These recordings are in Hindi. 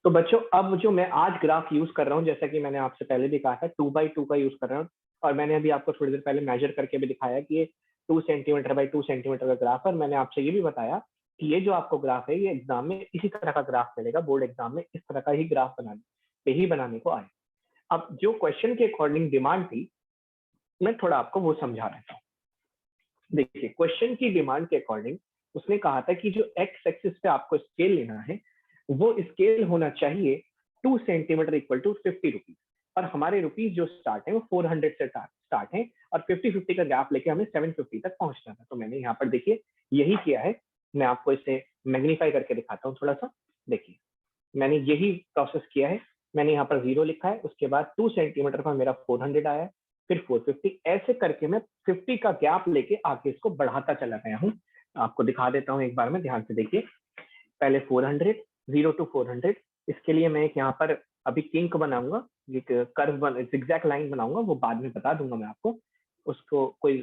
तो बच्चों अब जो मैं आज ग्राफ यूज कर रहा हूँ, जैसा कि मैंने आपसे पहले भी कहा था, 2x2 का यूज कर रहा हूँ, और मैंने अभी आपको थोड़ी देर पहले मेजर करके भी दिखाया कि ये 2 सेंटीमीटर बाई 2 सेंटीमीटर का ग्राफ है। और मैंने आपसे ये भी बताया कि ये जो आपको ग्राफ है ये एग्जाम में इसी तरह का ग्राफ मिलेगा, बोर्ड एग्जाम में इस तरह का ही ग्राफ बनाने को आए। अब जो क्वेश्चन के अकॉर्डिंग डिमांड थी, मैं थोड़ा आपको वो समझा रहता हूँ। देखिए, क्वेश्चन की डिमांड के अकॉर्डिंग उसने कहा था कि जो एक्स एक्सिस पे आपको स्केल लेना है वो स्केल होना चाहिए 2 सेंटीमीटर इक्वल टू 50 रुपीज, और हमारे रुपीज जो स्टार्ट है वो 400 से स्टार्ट है, और 50-50 का गैप लेके हमें 750 तक पहुंचना था। तो मैंने यहाँ पर देखिए यही किया है। मैं आपको इसे मैग्नीफाई करके दिखाता हूँ थोड़ा सा। देखिए, मैंने यही प्रोसेस किया है। मैंने यहाँ पर 0 लिखा है, उसके बाद 2 सेंटीमीटर पर मेरा 400 आया है, फिर 450, ऐसे करके मैं 50 का गैप लेके आगे इसको बढ़ाता चला गया हूँ। आपको दिखा देता हूँ एक बार में, ध्यान से देखिए। पहले 400, 0 to 400, इसके लिए मैं एक यहाँ पर अभी किंक बनाऊंगा, एक कर्व जिगजैग लाइन बनाऊंगा, वो बाद में बता दूंगा मैं आपको, उसको कोई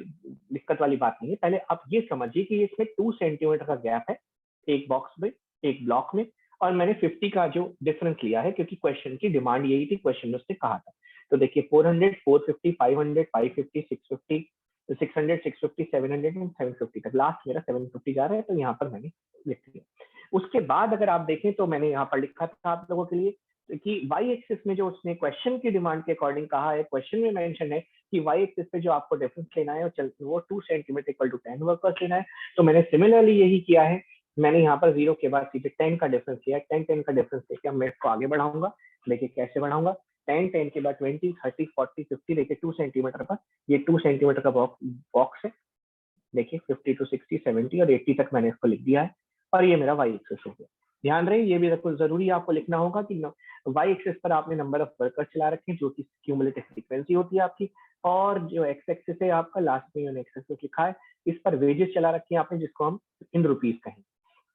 दिक्कत वाली बात नहीं है। पहले आप ये समझिए कि इसमें 2 सेंटीमीटर का गैप है एक बॉक्स में, एक ब्लॉक में, और मैंने 50 का जो डिफरेंस लिया है क्योंकि क्वेश्चन की डिमांड यही थी, क्वेश्चन में उसने कहा था। तो देखिए 400, 450, 500, 550, 650, 600, 650, 700 एंड 750 तक, लास्ट मेरा 750 जा रहा है, तो यहाँ पर मैंने लिख दिया। उसके बाद अगर आप देखें तो मैंने यहाँ पर लिखा था आप लोगों के लिए कि वाई एक्सिस में जो उसने क्वेश्चन की डिमांड के अकॉर्डिंग कहा है, क्वेश्चन में मेंशन है कि वाई एक्सिस पे जो आपको डिफरेंस लेना है वो 2 सेंटीमीटर इक्वल टू 10 वर्कर्स लेना है। तो मैंने सिमिलरली यही किया है। मैंने यहाँ पर 0 के बाद सीधे 10 का डिफरेंस लिया, 10 का डिफरेंस लेके मैं इसको आगे बढ़ाऊंगा। देखिए कैसे बढ़ाऊंगा, 10 के बाद 20, 30, 40, 50, देखिए 2 सेंटीमीटर का, ये 2 सेंटीमीटर का बॉक्स है। देखिए 50 to 60, 70 और 80 तक मैंने इसको लिख दिया है, और ये मेरा वाई एक्सिस हो गया। ध्यान रहे, ये भी जरूरी आपको लिखना होगा कि वाई एक्सिस पर आपने नंबर ऑफ वर्कर्स चला रखे हैं जो कि क्यूमुलेटिव फ्रीक्वेंसी होती है आपकी, और जो एक्स एक्सिस है आपका, लास्ट में मैंने एक्स एक्सिस लिखा है, इस पर वेजेस चला रखे हैं आपने, जिसको हम इन रुपीज कहें।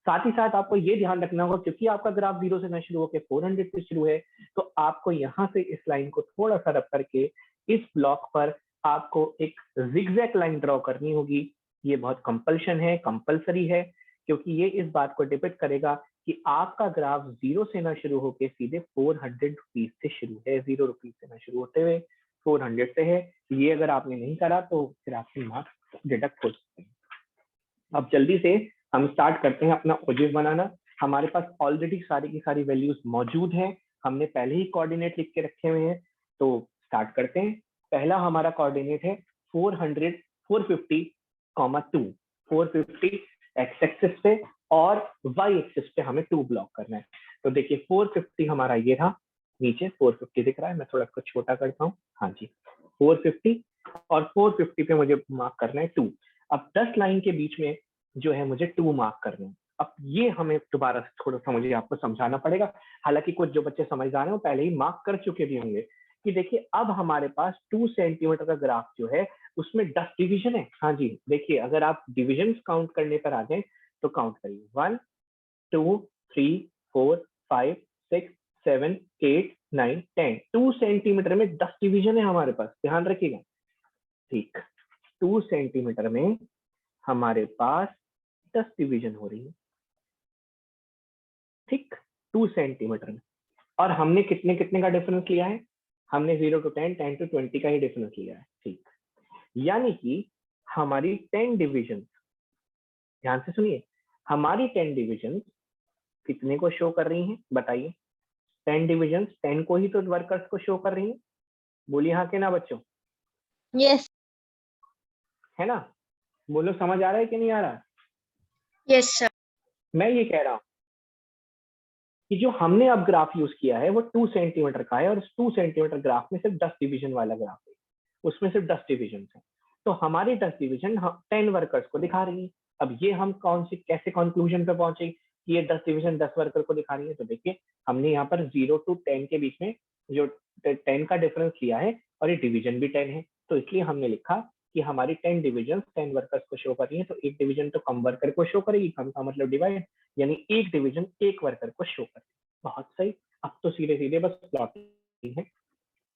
साथ ही साथ आपको ये ध्यान रखना होगा क्योंकि आपका ग्राफ 0 से ना शुरू होकर 400 से शुरू है, तो आपको यहाँ से इस लाइन को थोड़ा सा रब करके इस ब्लॉक पर आपको एक जिगजैग लाइन ड्रॉ करनी होगी। ये बहुत कंपल्शन है, कंपलसरी है, क्योंकि ये इस बात को डिपेंड करेगा कि आपका ग्राफ 0 से ना शुरू होकर सीधे 400 रुपीज से शुरू है, 0 रुपीज से ना शुरू होते हुए 400 से है। ये अगर आपने नहीं करा तो फिर आपके मार्क्स डिडक्ट हो सकते हैं। अब जल्दी से हम स्टार्ट करते हैं अपना ओजिव बनाना। हमारे पास ऑलरेडी सारी की सारी वैल्यूज मौजूद हैं, हमने पहले ही कोऑर्डिनेट लिख के रखे हुए हैं, तो स्टार्ट करते हैं। पहला हमारा कोऑर्डिनेट है 400, 450, 2, 450 एक्स एक्सिस पे, और वाई एक्सिस पे हमें 2 ब्लॉक करना है। तो देखिए 450 हमारा ये था, नीचे 450 दिख रहा है, मैं थोड़ा इसको छोटा करता हूँ, हाँ जी 450, और 450 पे मुझे मार्क करना है 2। अब 10 लाइन के बीच में जो है मुझे 2 मार्क करने हैं। अब ये हमें दोबारा से थोड़ा सा मुझे आपको समझाना पड़ेगा, हालांकि कुछ जो बच्चे समझदार हैं वो पहले ही मार्क कर चुके भी होंगे, कि देखिए अब हमारे पास 2 सेंटीमीटर का ग्राफ जो है उसमें 10 डिवीजन है। हाँ जी, देखिए अगर आप डिविजन काउंट करने पर आ जाए तो काउंट करिए, 1, 2, 3, 4, 5, 6, 7, 8, 9, 10। 2 सेंटीमीटर में 10 डिवीजन है हमारे पास, ध्यान रखिएगा। ठीक, 2 सेंटीमीटर में हमारे पास 10 डिवीजन हो रही है, ठीक, 2 सेंटीमीटर में। और हमने कितने कितने का डिफरेंस लिया है, हमने 0 to 10, 10 to 20 का ही डिफरेंस लिया है, ठीक। यानी कि हमारी 10 डिवीजन, ध्यान से सुनिए, हमारी 10 डिवीजन कितने को शो कर रही हैं बताइए। 10 डिवीजन 10 को ही तो वर्कर्स को शो कर रही हैं, बोलिए हाँ के ना बच्चों, यस है ना। बोलो समझ आ रहा है कि नहीं आ रहा। Yes sir. मैं ये कह रहा हूँ कि जो हमने अब ग्राफ यूज किया है वो 2 सेंटीमीटर का है, और इस 2 सेंटीमीटर ग्राफ में सिर्फ 10 डिवीजन वाला ग्राफ है, उसमें सिर्फ 10 डिवीजन है। तो हमारी 10 डिवीजन 10 वर्कर्स को दिखा रही है। अब ये हम कौन सी कैसे कंक्लूजन पे पहुंचे कि ये 10 डिवीजन 10 वर्कर को दिखा रही है। तो देखिए हमने यहाँ पर 0 to 10 के बीच में जो 10 का डिफरेंस लिया है, और ये डिवीजन भी 10 है, तो इसलिए हमने लिखा कि हमारी 10 डिवीजन 10 वर्कर्स को शो कर रही है। तो एक डिवीजन तो कम वर्कर को शो करेगी, कम का मतलब डिवाइड, यानी एक डिवीजन एक वर्कर को शो करेगी। बहुत सही। अब तो सीधे सीधे बस प्लॉटिंग है।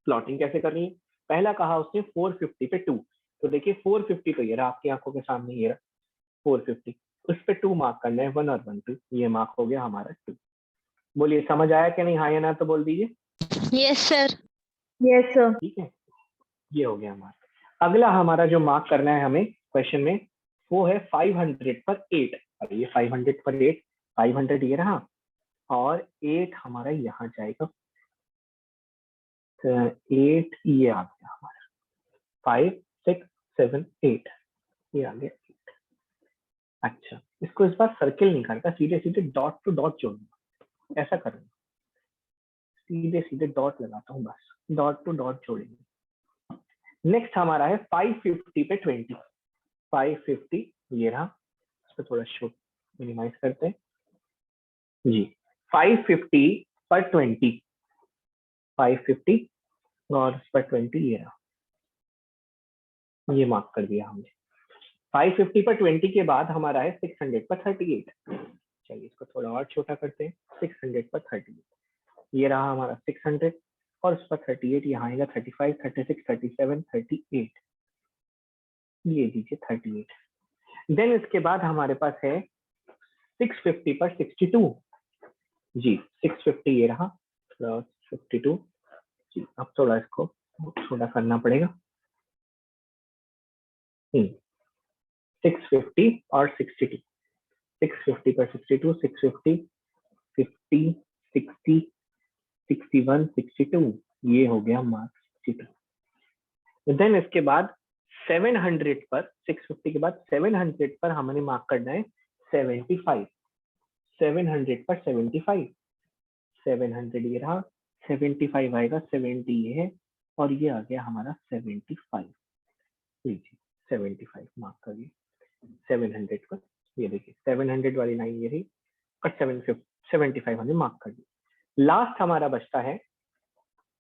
प्लॉटिंग कैसे करनी है, पहला कहा उसने 450 पे 2, तो देखिए 450 तो ये रहा आपकी आंखों के सामने, ये रहा 450, उस पे 2 मार्क करना है, 1 और 1, 2, ये मार्क हो गया हमारा 2। बोलिए समझ आया कि नहीं, हाँ या ना तो बोल दीजिए। Yes, sir. Yes, sir. ठीक है, ये हो गया हमारा। अगला हमारा जो मार्क करना है हमें क्वेश्चन में, वो है 500 पर 8। और ये 500 पर 8, 500 ये रहा और 8 हमारा यहाँ जाएगा, 8 ये आ गया हमारा, 5 6 7 8 ये आ गया 8। अच्छा, इसको इस बार सर्किल नहीं करता, सीधे सीधे डॉट टू डॉट जोड़ूंगा, ऐसा करूंगा, सीधे सीधे डॉट लगाता हूँ बस, डॉट टू डॉट जोड़ेंगे। नेक्स्ट हमारा है 550 पे 20। 550 ये रहा, इसको थोड़ा शो मिनिमाइज करते हैं जी। 550 पर 20, 550 और इस पर 20 ये रहा, ये मार्क कर दिया हमने। 550 पर 20 के बाद हमारा है 600 पर 38। चलिए इसको थोड़ा और छोटा करते हैं, 600 पर 38 ये रहा हमारा 600 और उस पर 38 यहाँ आएगा, 35 36 37 38 ये दीजिए 38। देन इसके बाद हमारे पास है 650 पर 62 जी, 650 ये रहा प्लस 52 जी। अब थोड़ा इसको थोड़ा करना पड़ेगा, 650 और 62, 650 पर 62, 650 50 60 61 62 ये हो गया मार्क 62। देन इसके बाद 700 पर, 650 के बाद 700 पर हमने मार्क करना है 75। 700 पर 75, 700 ये रहा, 75 आएगा, 70 ये है और ये आ गया हमारा 75। लीजिए 75 मार्क करिए 700 पर, ये देखिए 700 वाली लाइन ये रही और 75 हमने मार्क कर दी। लास्ट हमारा बचता है,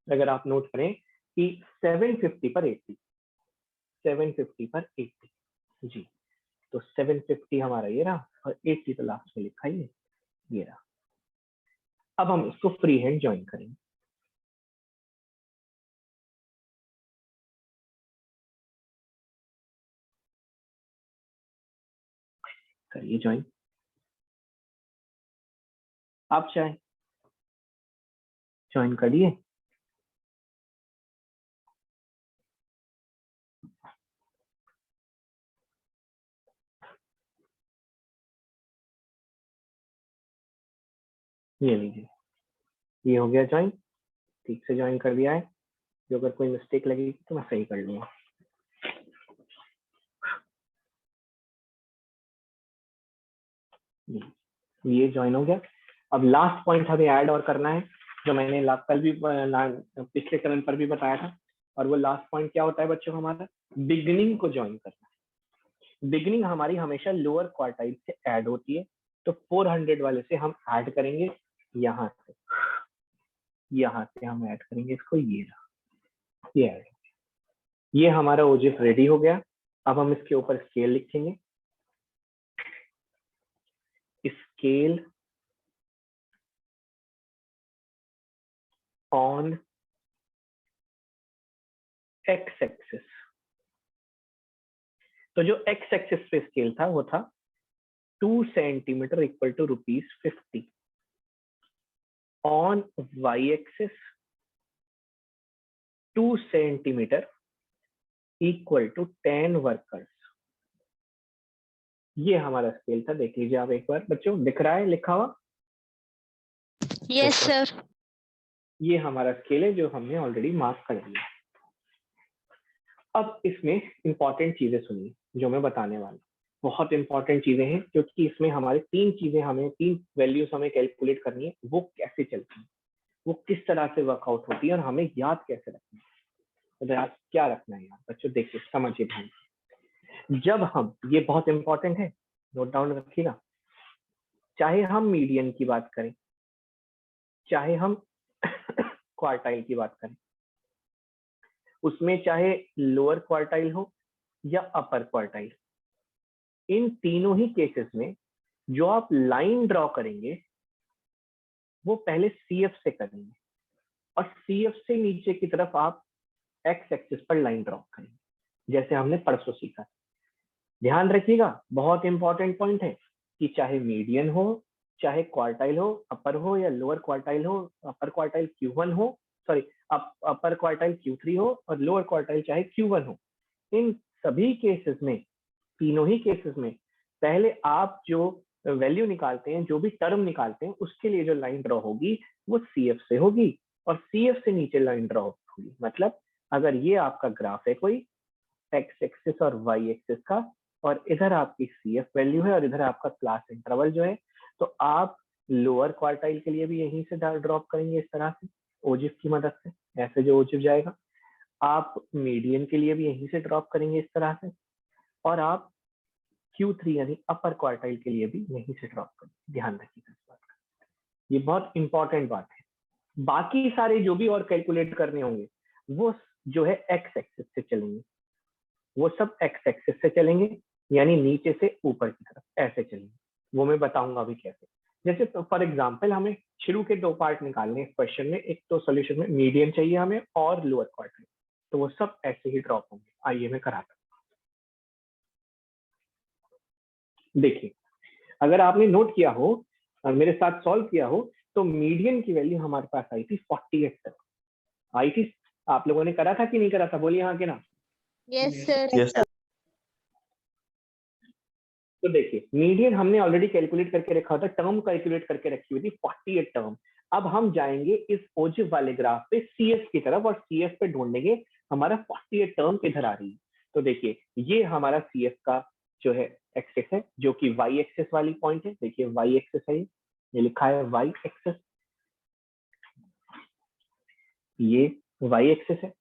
अगर आप नोट करें कि 750 पर 80, 750 पर 80 जी। तो 750 हमारा ये रहा और 80 तो लास्ट में लिखा ही है, ये रहा। अब हम इसको फ्री हैंड ज्वाइन करेंगे, करिए ज्वाइन आप चाहे, ज्वाइन करिए। ये लीजिए, ये हो गया ज्वाइन, ठीक से ज्वाइन कर दिया है। जो अगर कोई मिस्टेक लगेगी तो मैं सही कर लूंगा। ये ज्वाइन हो गया। अब लास्ट पॉइंट हमें ऐड और करना है, जो मैंने कल भी पिछले टर्न पर भी बताया था। और वो लास्ट पॉइंट क्या होता है बच्चों, हमारा बिगनिंग को ज्वाइन करना है। बिगनिंग हमारी हमेशा लोअर क्वार्टाइल से ऐड होती है, तो 400 वाले से हम ऐड करेंगे, यहाँ से हम ऐड करेंगे इसको, ये रहा, ये ऐड, ये हमारा ओजिफ रेडी हो गया। अब हम इसके ऊपर स्केल लिखेंगे, स्केल ऑन एक्स एक्सिस। तो जो एक्स एक्सिस पे स्केल था वो था 2 centimetre equal to ₹50। On Y axis 2 centimetre equal to 10 workers. ये हमारा स्केल था, देख लीजिए आप एक बार बच्चों, दिख रहा है लिखा हुआ? Yes, sir. ये हमारा स्केल है जो हमने ऑलरेडी मार्क कर लिया। अब इसमें इंपॉर्टेंट चीजें सुनिए जो मैं बताने वाला हूँ, बहुत इंपॉर्टेंट चीजें हैं, क्योंकि इसमें हमारे 3 चीजें, हमें 3 वैल्यूज हमें कैलकुलेट करनी है, वो कैसे चलती है, वो किस तरह से वर्कआउट होती है और हमें याद कैसे रखना है। तो याद क्या रखना है यार बच्चों, देखिए समझिए ध्यान से। जब हम, ये बहुत इंपॉर्टेंट है, नोट डाउन रखिएगा, चाहे हम मीडियन की बात करें, चाहे हम क्वार्टाइल की बात करें, उसमें चाहे लोअर क्वार्टाइल हो या अपर क्वार्टाइल, इन तीनों ही केसेस में जो आप लाइन ड्रॉ करेंगे वो पहले CF से करेंगे और CF से नीचे की तरफ आप एक्स एक्सिस पर लाइन ड्रॉ करेंगे, जैसे हमने परसों सीखा। ध्यान रखिएगा, बहुत इंपॉर्टेंट पॉइंट है कि चाहे मीडियन हो चाहे क्वार्टाइल हो, अपर हो या लोअर क्वार्टाइल हो, अपर क्वार्टाइल Q1 हो, सॉरी अपर क्वार्टाइल Q3 हो और लोअर क्वार्टाइल चाहे Q1 हो, इन सभी केसेस में, तीनों ही केसेस में पहले आप जो वैल्यू निकालते हैं, जो भी टर्म निकालते हैं, उसके लिए जो लाइन ड्रॉ होगी वो CF से होगी और CF से नीचे लाइन ड्रॉ होगी। मतलब अगर ये आपका ग्राफ है कोई एक्स एक्सिस और वाई एक्सिस का, और इधर आपकी CF वैल्यू है और इधर आपका क्लास इंटरवल जो है, तो आप लोअर क्वार्टाइल के लिए भी यहीं से ड्रॉप करेंगे इस तरह से ओजिव की मदद से, ऐसे जो ओजिव जाएगा। आप मीडियन के लिए भी यहीं से ड्रॉप करेंगे इस तरह से, और आप Q3 यानी अपर क्वार्टाइल के लिए भी यहीं से ड्रॉप करेंगे। ध्यान रखिएगा इस बात का, ये बहुत इंपॉर्टेंट बात है। बाकी सारे जो भी और कैलकुलेट करने होंगे वो जो है एक्स एक्सिस से चलेंगे, वो सब एक्स एक्सिस से चलेंगे, यानी नीचे से ऊपर की तरफ ऐसे चलेंगे। वो मैं बताऊंगा अभी कैसे। जैसे तो फॉर एग्जांपल हमें शुरू के दो पार्ट निकालने हैं क्वेश्चन में, एक तो सॉल्यूशन में मीडियन चाहिए हमें और लोअर क्वार्टाइल, तो वो सब ऐसे ही ड्रॉप होंगे। आइए मैं कराता हूँ। देखिए, अगर आपने नोट किया हो और मेरे साथ सॉल्व किया हो, तो मीडियन की वैल्यू हमारे पास आई थी 48 तक आई थी। आप लोगों ने करा था कि नहीं करा था, बोलिए हाँ कि ना। Yes sir. Yes sir. तो देखिए, मीडियन हमने ऑलरेडी कैलकुलेट करके रखा था, टर्म कैलकुलेट करके रखी हुई थी 48 टर्म। अब हम जाएंगे इस ओजिव वाले ग्राफ पे CF की तरफ और CF पे ढूंढेंगे हमारा 48 टर्म किधर आ रही है। तो देखिए, ये हमारा CF का जो है एक्सिस है, जो कि वाई एक्सिस वाली पॉइंट है। देखिए वाई एक्सिस है, ये लिखा है वाई एक्सिस, ये वाई एक्सिस है।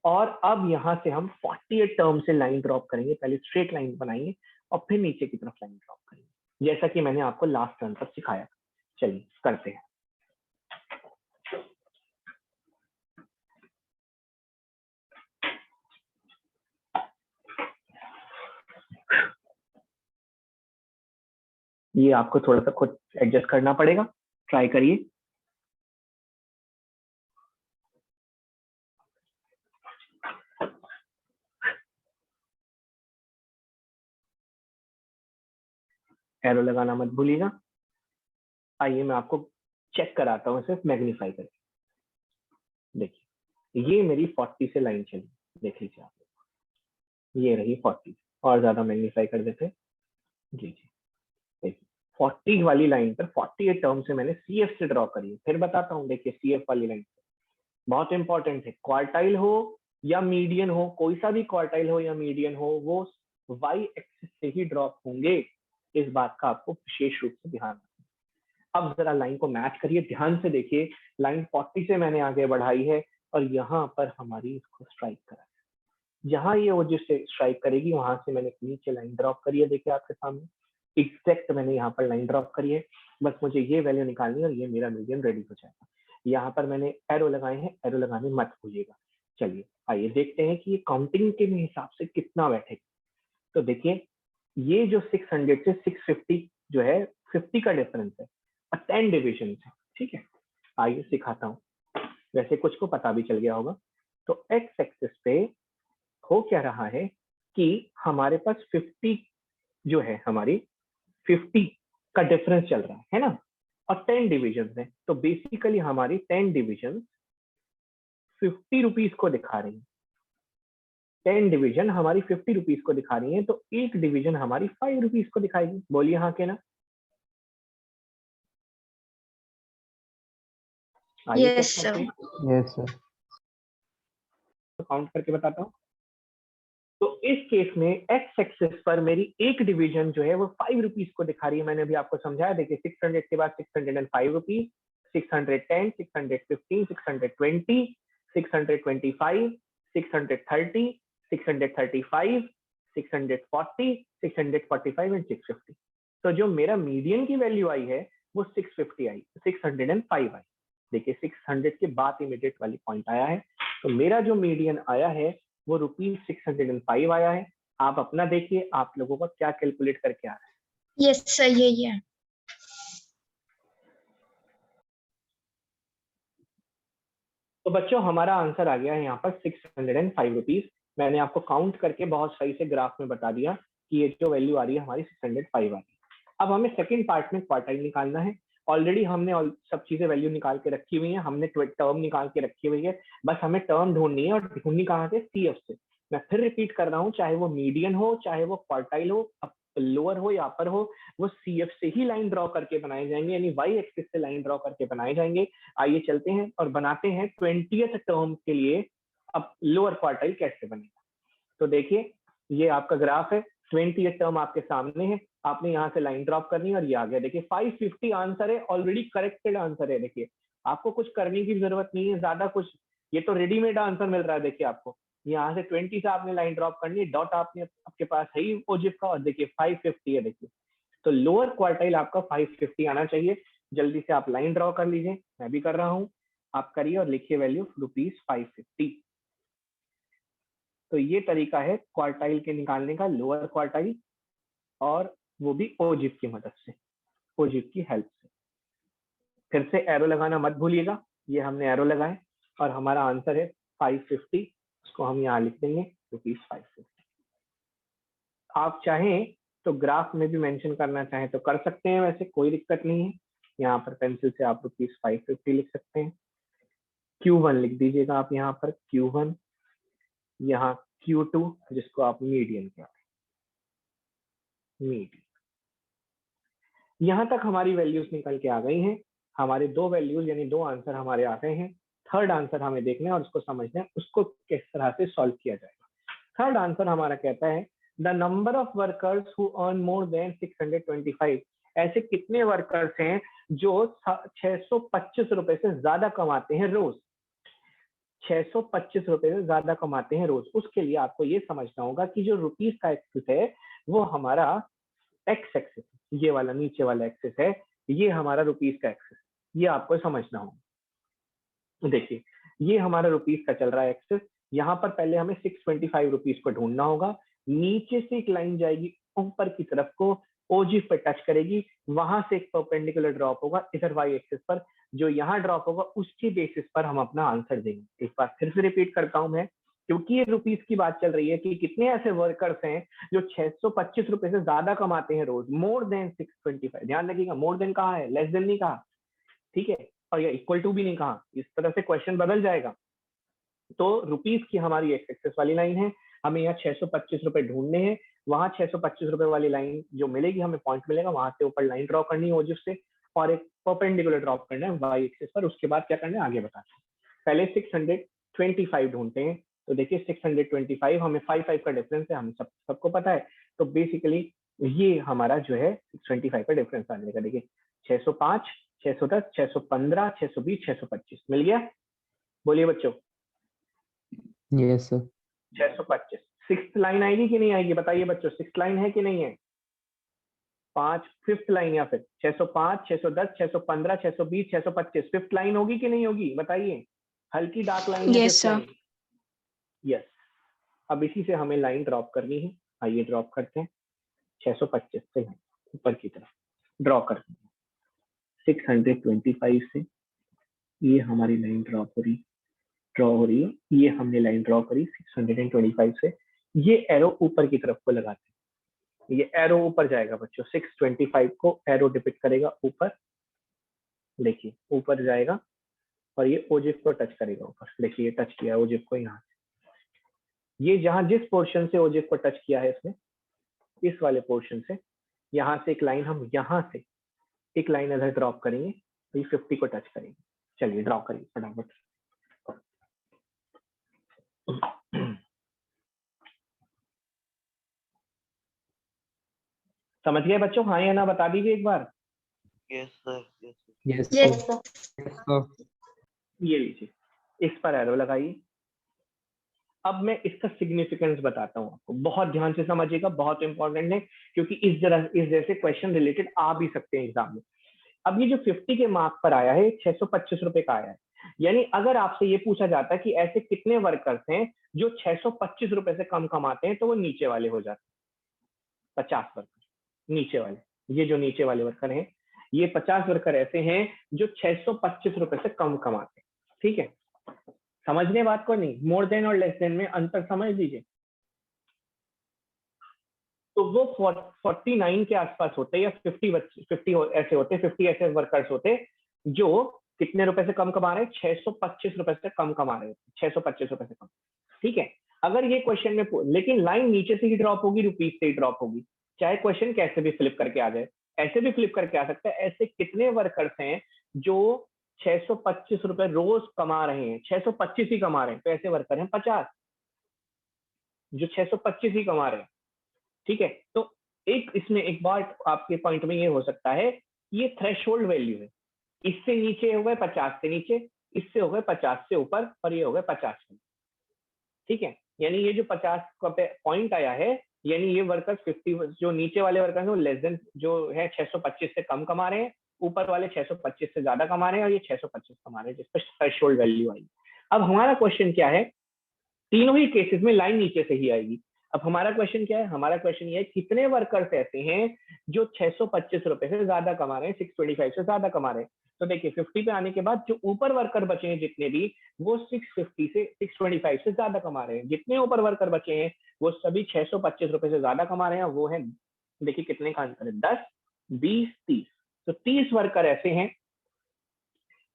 और अब यहाँ से हम 48 टर्म से लाइन ड्रॉप करेंगे, पहले स्ट्रेट लाइन बनाएंगे और फिर नीचे की तरफ लाइन ड्रॉप करेंगे, जैसा कि मैंने आपको लास्ट टर्म तक सिखाया। चलिए करते हैं। ये आपको थोड़ा सा खुद एडजस्ट करना पड़ेगा, ट्राई करिए। एरो लगाना मत भूलिएगा। आइए मैं आपको चेक कराता हूँ सिर्फ मैग्नीफाई करके। देखिए, ये मेरी 40 से लाइन चली, देख लीजिए आप, ये रही 40। और ज्यादा मैग्नीफाई कर देते जी जी। देखिए 40 वाली लाइन पर 48 टर्म से मैंने CF से ड्रॉ करी है। फिर बताता हूँ, देखिए CF वाली लाइन बहुत इंपॉर्टेंट है। क्वार्टाइल हो या मीडियन हो, कोई सा भी क्वार्टाइल हो या मीडियन हो, वो वाई एक्सिस से ही ड्रॉप होंगे। इस बात का आपको विशेष रूप से ध्यान रखना। अब जरा लाइन को मैच करिए, ध्यान से देखिए। लाइन 40 से मैंने आगे बढ़ाई है और यहाँ पर हमारी इसको स्ट्राइक करा, जहां ये वो जिससे स्ट्राइक करेगी वहां से मैंने नीचे लाइन ड्रॉप करी है। देखिए आपके सामने एग्जैक्ट मैंने यहाँ पर लाइन ड्रॉप करी है। बस मुझे ये वैल्यू निकालनी है और ये मेरा मीडियन रेडी हो जाएगा। यहाँ पर मैंने एरो लगाए हैं, एरो लगाने मत भूलिएगा। चलिए आइए देखते हैं कि ये काउंटिंग के हिसाब से कितना बैठेगा। तो देखिए, ये जो 600 से 650 जो है, 50 का डिफरेंस है और 10 डिविजन है। ठीक है, आइए सिखाता हूँ। वैसे कुछ को पता भी चल गया होगा। तो एक्स एक्सिस पे हो क्या रहा है कि हमारे पास 50 जो है, हमारी 50 का डिफरेंस चल रहा है ना, और 10 डिविजन है। तो बेसिकली हमारी 10 डिविजन 50 रुपीज को दिखा रही है। 10 डिवीजन हमारी 50 रुपीज को दिखा रही है, तो एक डिवीजन हमारी 5 रुपीज को दिखाएगी। बोलिए हाँ के ना। आइए यस चेक करते सर। हैं। Yes sir. तो काउंट करके बताता हूँ। तो इस केस में एक्स एक्सिस पर मेरी एक डिवीजन जो है वो 5 रुपीज को दिखा रही है। मैंने अभी आपको समझाया, देखिए 600 के बाद 605 रुपीज, 610, 615, 620, 625, 630, 635, 640, 645 एंड 650। तो जो मेरा मीडियन की वैल्यू आई है वो 650 आई, 605 आई। देखिए 600 के बाद इमीडिएट वाली पॉइंट आया है, तो मेरा जो मीडियन आया है वो ₹605 आया है। आप अपना देखिए, आप लोगों का क्या कैलकुलेट करके आ रहा है। यस सर, यही है। तो बच्चों हमारा आंसर आ गया है यहाँ पर 605 रुपीज। मैंने आपको काउंट करके बहुत सही से ग्राफ में बता दिया कि ये जो वैल्यू आ रही है हमारी 605 आ रही है। अब हमें सेकंड पार्ट में क्वार्टाइल निकालना है। ऑलरेडी हमने सब चीजें वैल्यू निकाल के रखी हुई है, हमने टर्म निकाल के रखी हुई है, बस हमें टर्म ढूंढनी है और ढूंढनी कहाँ से, सीएफ से। मैं फिर रिपीट कर रहा हूँ, चाहे वो मीडियन हो, चाहे वो क्वार्टाइल हो, लोअर हो या अपर हो, वो सीएफ से ही लाइन ड्रॉ करके बनाए जाएंगे, यानी वाई एक्सिस से लाइन ड्रॉ करके बनाए जाएंगे। आइए चलते हैं और बनाते हैं 20th टर्म के लिए अब लोअर क्वार्टाइल कैसे बनेगा। तो देखिए ये आपका ग्राफ है, 20th टर्म आपके सामने है, आपने यहाँ से लाइन ड्रॉप करनी है और ये आ गया। देखिए 550 आंसर है, ऑलरेडी करेक्टेड आंसर है। देखिए आपको कुछ करने की जरूरत नहीं है ज्यादा कुछ, ये तो रेडीमेड आंसर मिल रहा है। देखिए आपको यहाँ से 20 से आपने लाइन ड्रॉप करनी है, डॉट आपने आपके पास है ही ओजिफ का, और देखिए 550 है। देखिए तो लोअर क्वार्टाइल आपका 550 आना चाहिए। जल्दी से आप लाइन ड्रॉ कर लीजिए, मैं भी कर रहा हूँ, आप करिए और लिखिए वैल्यू ₹550। तो ये तरीका है क्वार्टाइल के निकालने का, लोअर क्वार्टाइल, और वो भी ओजिफ की मदद से, ओजिफ की हेल्प से। फिर से एरो लगाना मत भूलिएगा, ये हमने एरो लगाए और हमारा आंसर है 550, उसको हम यहाँ लिख देंगे ₹550। आप चाहें तो ग्राफ में भी मेंशन करना चाहें तो कर सकते हैं, वैसे कोई दिक्कत नहीं है। यहाँ पर पेंसिल से आप ₹550 लिख सकते हैं। Q1 लिख दीजिएगा आप यहाँ पर, Q1, यहाँ Q2 जिसको आप मीडियन कहते हैं, मीडियन। यहाँ तक हमारी वैल्यूज निकल के आ गई हैं, हमारे दो वैल्यूज यानी दो आंसर हमारे आ गए हैं। थर्ड आंसर हमें देखना है और उसको समझना है उसको किस तरह से सॉल्व किया जाएगा। थर्ड आंसर हमारा कहता है the number of workers who earn more than 625। ऐसे कितने वर्कर्स हैं जो 625 रुपए से ज्यादा कमाते हैं रोज, 625 रुपए से ज्यादा कमाते हैं रोज। उसके लिए आपको ये समझना होगा कि जो रुपीस का एक्सिस है वो हमारा एक्स एक्सिस, ये वाला नीचे वाला एक्सिस है, ये हमारा रुपीस का एक्सिस, ये आपको समझना होगा। देखिए ये हमारा रुपीस का चल रहा है एक्सिस, यहाँ पर पहले हमें 625 रुपीस को ढूंढना होगा। नीचे से एक लाइन जाएगी ऊपर की तरफ को, ओजिफ पे टच करेगी, वहां से एक परपेंडिकुलर ड्रॉप होगा इधर वाई एक्सिस पर, जो यहाँ ड्रॉप होगा उसकी बेसिस पर हम अपना आंसर देंगे। एक बार फिर से रिपीट करता हूं मैं, क्योंकि ये रुपीस की बात चल रही है कि कितने ऐसे वर्कर्स हैं जो 625 रुपए से ज्यादा कमाते हैं रोज, मोर देन 625। ध्यान रखिएगा, मोर देन कहा है, लेस देन नहीं कहा, ठीक है, और ये इक्वल टू भी नहीं कहा, इस तरह से क्वेश्चन बदल जाएगा। तो रुपीस की हमारी एक्स एक्सेस वाली लाइन है, हमें यहाँ 625 रुपए ढूंढने हैं, वहां 625 रुपए वाली लाइन जो मिलेगी हमें पॉइंट मिलेगा, वहां से ऊपर लाइन ड्रॉ करनी है ओजिफ से, और एक परपेंडिकुलर ड्रॉप करना है वाई एक्सिस पर। उसके बाद क्या करना है आगे बताते हैं। पहले 625 ढूंढते हैं। तो देखिए 625, हमें 5 का डिफरेंस है, हमें सबको पता है। तो बेसिकली ये हमारा जो है 625 का डिफरेंस आ जाएगा। देखिए 605, 610, 615, 620, 625 मिल गया। बोलिए बच्चों। Yes sir. 625 सिक्स लाइन आएगी कि नहीं आएगी, बताइए बच्चों, सिक्स लाइन है कि नहीं है? 5 फिफ्थ लाइन, या फिर 605, 610, 615, 620, 625 फिफ्थ लाइन होगी कि नहीं होगी, बताइए। हल्की डार्क लाइन है Yes, fifth sir. Line. Yes, अब इसी से हमें लाइन ड्रॉप करनी है। आइए ड्रॉप करते हैं, 625 से ऊपर की तरफ ड्रॉ करते हैं, 625 से ये हमारी लाइन ड्रॉ हो रही है, ये हमने लाइन ड्रॉ करी 625 से। ये एरो ऊपर की तरफ को लगाते हैं, ये एरो ऊपर जाएगा बच्चों, 625 को एरो डिपिक्ट करेगा ऊपर, देखिए ऊपर जाएगा और ये ओजिफ को टच करेगा ऊपर। देखिए टच किया ओजिफ को यहाँ से, ये जहां जिस पोर्शन से ओजिफ को टच किया है इसने, इस वाले पोर्शन से यहाँ से एक लाइन, हम यहाँ से एक लाइन इधर ड्रॉप करेंगे, तो ये 50 को टच करेंगे। चलिए ड्रॉ करिए फटाफट। समझ गए बच्चों, हाँ या ना बता दीजिए एक बार। Yes sir, yes Yes, sir. sir. ये लीजिए, इस पर एरो लगाइए। अब मैं इसका सिग्निफिकेंस बताता हूँ आपको, बहुत ध्यान से समझिएगा, बहुत इंपॉर्टेंट है, क्योंकि इस जैसे क्वेश्चन रिलेटेड आ भी सकते हैं एग्जाम में। अब ये जो 50 के मार्क पर आया है, 625 रुपए का आया है, यानी अगर आपसे ये पूछा जाता है कि ऐसे कितने वर्कर्स हैं जो 625 रुपए से कम कमाते हैं, तो वो नीचे वाले हो जाते हैं, 50 वर्कर नीचे वाले। ये जो नीचे वाले वर्कर हैं, ये 50 वर्कर ऐसे हैं जो 625 रुपए से कम कमाते हैं। ठीक है, समझने बात को नहीं, मोर देन और लेस देन में अंतर समझ लीजिए। तो वो 49 के आसपास होते या 50 ऐसे होते, 50 ऐसे वर्कर्स होते जो कितने रुपए से कम कमा रहे हैं, 625 रुपए से कम कमा रहे हैं, 625 रुपए से कम। ठीक है, अगर ये क्वेश्चन में, लेकिन लाइन नीचे से ही ड्रॉप होगी, रुपीज से ही ड्रॉप होगी, चाहे क्वेश्चन कैसे भी फ्लिप करके आ जाए। ऐसे भी फ्लिप करके आ सकता है, ऐसे कितने वर्कर्स हैं जो 625 रुपए रोज कमा रहे हैं, 625 ही कमा रहे हैं, तो ऐसे वर्कर हैं 50 जो 625 ही कमा रहे हैं। ठीक है, तो एक इसमें एक बात आपके पॉइंट में ये हो सकता है कि ये थ्रेशोल्ड वैल्यू है, इससे नीचे हो गए 50 से नीचे, इससे हो गए 50 से ऊपर, और ये हो गए 50 से। ठीक है, यानी ये जो 50 का पॉइंट आया है, यानी ये वर्कर्स 50 जो नीचे वाले वर्कर्स हैं लेस देन जो है 625 से कम कमा रहे हैं, ऊपर वाले 625 से ज्यादा कमा रहे हैं, और ये 625 कमा रहे हैं, जिस पर थ्रेशोल्ड वैल्यू आई। अब हमारा क्वेश्चन क्या है, तीनों ही केसेस में लाइन नीचे से ही आएगी। अब हमारा क्वेश्चन क्या है, हमारा क्वेश्चन ये है कितने वर्कर्स ऐसे हैं जो 625 रुपए से ज्यादा कमा रहे हैं, 625 से ज्यादा कमा रहे हैं। तो देखिए 50 पे आने के बाद जो ऊपर वर्कर बचे हैं जितने भी, वो 650 से 625 से ज्यादा कमा रहे हैं। जितने ऊपर वर्कर बचे हैं वो सभी 625 रुपए से ज्यादा कमा रहे हैं। वो है, देखिए कितने का आंसर है, 10, 20, 30। तो 30 वर्कर ऐसे हैं,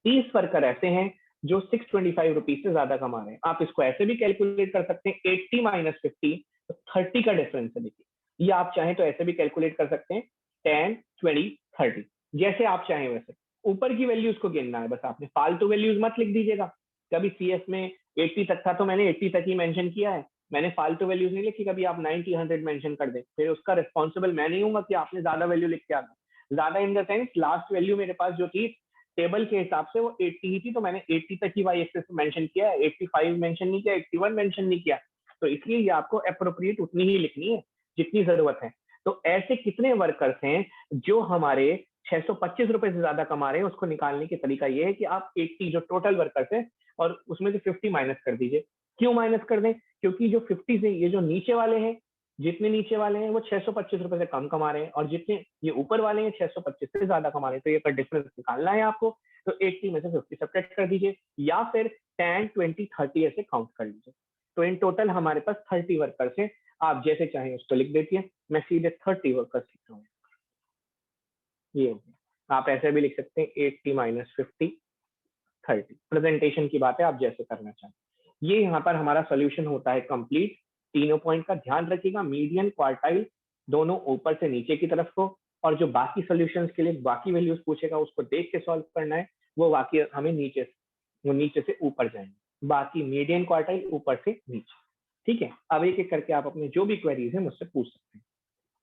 30 वर्कर ऐसे हैं जो 625 रुपीज से ज्यादा कमा रहे हैं। आप इसको ऐसे भी कैलकुलेट कर सकते हैं, 80 माइनस 50, तो 30 का डिफरेंस है। देखिए, ये आप चाहें तो ऐसे भी कैलकुलेट कर सकते हैं, 10, 20, 30, जैसे आप चाहें वैसे। ऊपर की वैल्यूज को गिनना है बस, आपने फालतू वैल्यूज मत लिख दीजिएगा। कभी सीएस में 80 तक था तो मैंने 80 तक ही मेंशन किया है, मैंने फालतू वैल्यूज नहीं लिखी। कभी आप 90, 100 मेंशन कर दें, फिर उसका रिस्पॉन्सिबल मैं नहीं हूंगा कि आपने ज्यादा वैल्यू लिख के आना। ज्यादा in the sense, last value मेरे पास जो थी टेबल के हिसाब से वो 80 ही थी, तो मैंने 80 तक ही वाई एक्सेस मेंशन किया है, 85 मेंशन नहीं किया, 81 मेंशन नहीं किया। तो इसलिए ये आपको अप्रोप्रिएट उतनी ही लिखनी है जितनी जरूरत है। तो ऐसे कितने वर्कर्स हैं जो हमारे 625 रुपए से ज्यादा कमा रहे हैं, उसको निकालने की तरीका ये है कि आप 80 जो टोटल वर्कर्स है और उसमें से 50 माइनस कर दीजिए। क्यों माइनस कर दें, क्योंकि जो 50 से ये जो नीचे वाले हैं, जितने नीचे वाले हैं वो 625 रुपए से कम कमा रहे हैं, और जितने ये ऊपर वाले हैं 625 से ज्यादा कमा रहे हैं। तो ये का डिफरेंस निकालना है आपको, तो 80 में से 50 सब्ट्रैक्ट कर दीजिए, या फिर 10, 20, 30 ऐसे काउंट कर लीजिए। तो इन टोटल हमारे पास 30 वर्कर्स हैं। आप जैसे चाहें उसको लिख देतिए, मैं सीधे 30 वर्कर्स लिख रहा हूँ। ये आप ऐसे भी लिख सकते हैं, 80 माइनस 50, 30। प्रेजेंटेशन की बात है, आप जैसे करना चाहें। ये यहाँ पर हमारा सोल्यूशन होता है कंप्लीट। तीनों पॉइंट का ध्यान रखिएगा, मीडियन क्वार्टाइल दोनों ऊपर से नीचे की तरफ को, और जो बाकी सॉल्यूशंस के लिए बाकी वैल्यूज पूछेगा उसको देख के सॉल्व करना है, वो बाकी हमें नीचे से ऊपर जाएंगे। बाकी मीडियन क्वार्टाइल ऊपर से नीचे। ठीक है, अब एक एक करके आप अपने जो भी क्वेरीज है मुझसे पूछ सकते हैं।